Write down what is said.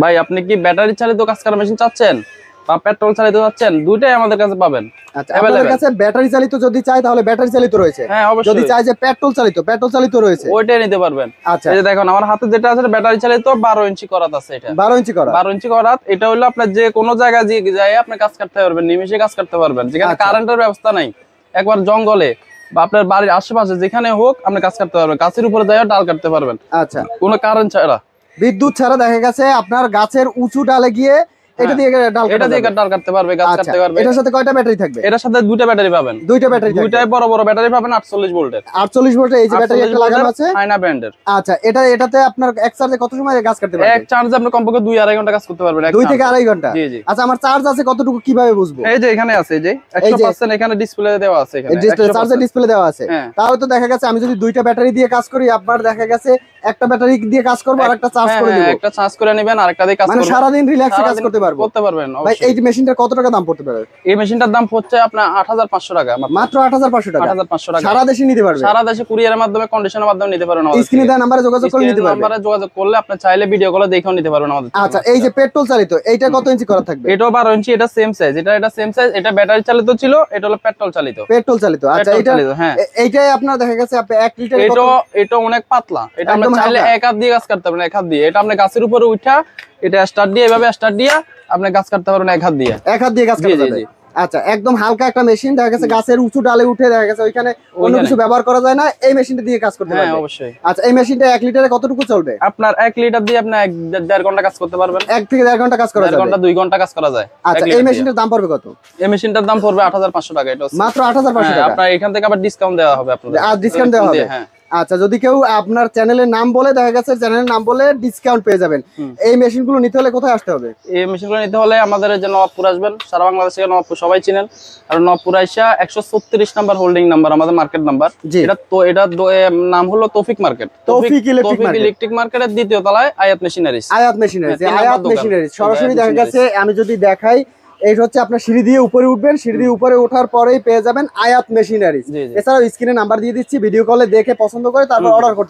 ভাই আপনি কি ব্যাটারি চালিত কাজ করা মেশিন চাচ্ছেন বা পেট্রোল চালিত চাচ্ছেন, দুইটাই আমাদের কাছে পাবেন। আচ্ছা, আপনাদের কাছে ব্যাটারি চালিত যদি চাই তাহলে ব্যাটারি চালিত রয়েছে, হ্যাঁ অবশ্যই। যদি চাই যে পেট্রোল চালিত রয়েছে, ওইটাই নিতে পারবেন। আচ্ছা, এই যে দেখুন আমার হাতে যেটা আছে ব্যাটারি চালিত 12 ইঞ্চি করাত আছে, এটা 12 ইঞ্চি করা, 12 ইঞ্চি করাত। এটা হলো আপনার যে কোনো জায়গায় যায় আপনি কাজ করতে পারবেন, নিমিশে কাজ করতে পারবেন, যেখানে কারেন্টের ব্যবস্থা নাই, একবার জঙ্গলে বা আপনার বাড়ির আশেপাশে যেখানে হোক আপনি কাজ করতে পারবেন, গাছের উপরে যায় ডাল কাটতে পারবেন। আচ্ছা, কোনো কারেন্ট ছাড়া, বিদ্যুৎ ছাড়া দেখা গেছে আপনার গাছের উঁচু ডালে গিয়ে এটা দিয়ে ডাল কাটতে পারবে, গাছ কাটতে পারবে। এটার সাথে কয়টা ব্যাটারি থাকবে? এটার সাথে দুইটা ব্যাটারি পাবেন, দুইটা ব্যাটারি, দুইটাই বড় বড় ব্যাটারি পাবেন 48 ভোল্টের। 48 ভোল্টের এই যে ব্যাটারি একটা লাগানো আছে আয়না ব্র্যান্ডের। আচ্ছা, এটাতে আপনার এক চার্জে কত সময় কাজ করতে পারবে? এক চার্জে আপনি কমপক্ষে 2-2.5 ঘন্টা কাজ করতে পারবেন। 2 থেকে 2.5 ঘন্টা। জি জি। আচ্ছা, আমার চার্জ আছে কতটুকু কিভাবে বুঝবো? এই যে এখানে আছে, এই যে 100% এখানে ডিসপ্লে দেওয়া আছে, এখানে চার্জের ডিসপ্লে দেওয়া আছে। তাহলে তো দেখা গেছে আমি যদি দুইটা ব্যাটারি দিয়ে কাজ করি, আপনার দেখা গেছে একটা ব্যাটারি দিয়ে কাজ করব আর একটা চার্জ করে নিব, একটা চার্জ করে নেবেন আর একটা দিয়ে কাজ করবেন, মানে সারা দিন রিল্যাক্সে কাজ করতে পারবেন। ভাই এই মেশিনটার কত টাকা দাম পড়তে পারে? এই মেশিনটার দাম হচ্ছে আপনার 8500 টাকা, মাত্র 8500 টাকা। 8500 টাকা সারা দেশে নিতে পারবে, সারা দেশে কুরিয়ারের মাধ্যমে, কন্ডিশনের মাধ্যমে নিতে পারবেন। স্ক্রিনে দেওয়া নম্বরে যোগাযোগ করে নিতে পারবেন। নম্বরে যোগাযোগ করলে আপনি চাইলে ভিডিও কলে দেখেও নিতে পারবেন আমাদের। আচ্ছা, এই যে পেট্রোল চালিত, এইটা কত ইঞ্চি করা থাকবে? এটাও 12 ইঞ্চি, এটা সেম সাইজ, এটা সেম সাইজ। এটা ব্যাটারি চালিত ছিল, এটা হলো পেট্রোল চালিত। আচ্ছা, এইটাই আপনার দেখা গেছে 1 লিটার। এটা অনেক পাতলা, এটা আপনি চাইলে এক হাত দিয়ে কাজ করতে পারবেন, এক হাত দিয়ে। এটা আপনি গাছের উপরে উঠা এটা স্টার্ট দিয়ে এভাবে স্টার্ট দিয়ে আপনি কাজ করতে পারবেন এক হাত দিয়ে কাজ করতে পারবেন। আচ্ছা, একদম হালকা একটা মেশিন, দেখা গেছে গাছের উঁচু ডালে উঠে দেখা গেছে ওইখানে অন্য কিছু ব্যবহার করা যায় না, এই মেশিনটা দিয়ে কাজ করতে পারবেন। হ্যাঁ অবশ্যই। আচ্ছা, এই মেশিনটা 1 লিটারে কতটুকু চলবে? আপনার 1 লিটার দিয়ে আপনি 1.5 ঘন্টা কাজ করতে পারবেন। 1 থেকে 1.5 ঘন্টা কাজ করা যায়, 1 ঘন্টা 2 ঘন্টা কাজ করা যায়। আচ্ছা, এই মেশিনটার দাম পড়বে কত? এই মেশিনটার দাম পড়বে 8500 টাকা। এটা মাত্র 8500 টাকা। আপনার এখান থেকে আবার ডিসকাউন্ট দেওয়া হবে আপনাদের। আর ডিসকাউন্ট দেওয়া হবে? হ্যাঁ। আচ্ছা, যদি কেউ আপনার চ্যানেলের নাম বলে, দেখা গেছে চ্যানেলের নাম বলে ডিসকাউন্ট পেয়ে যাবেন। এই মেশিনগুলো নিতে হলে কোথায় আসতে হবে? এই মেশিনগুলো নিতে হলে আমাদের যে নবাবপুর আসবেন, সারা বাংলাদেশে নবাবপুর সবাই চিনেন। আর নবাবপুর আইসা 136 নাম্বার হোল্ডিং নাম্বার, আমাদের মার্কেট নাম্বার। এটা নাম হলো তৌফিক মার্কেট, তৌফিক ইলেকট্রিক মার্কেটের দ্বিতীয় তলায় আয়াত মেশিনারিজ। সরাসরি দেখা গেছে আমি যদি দেখাই, এই হচ্ছে আপনার সিঁড়ি দিয়ে উপরে উঠবেন, সিঁড়ি দিয়ে উপরে ওঠার পরেই পেয়ে যাবেন আয়াত মেশিনারিজ। এছাড়াও স্ক্রিনে নাম্বার দিয়ে দিচ্ছি, ভিডিও কলে দেখে পছন্দ করে তারপর অর্ডার করতে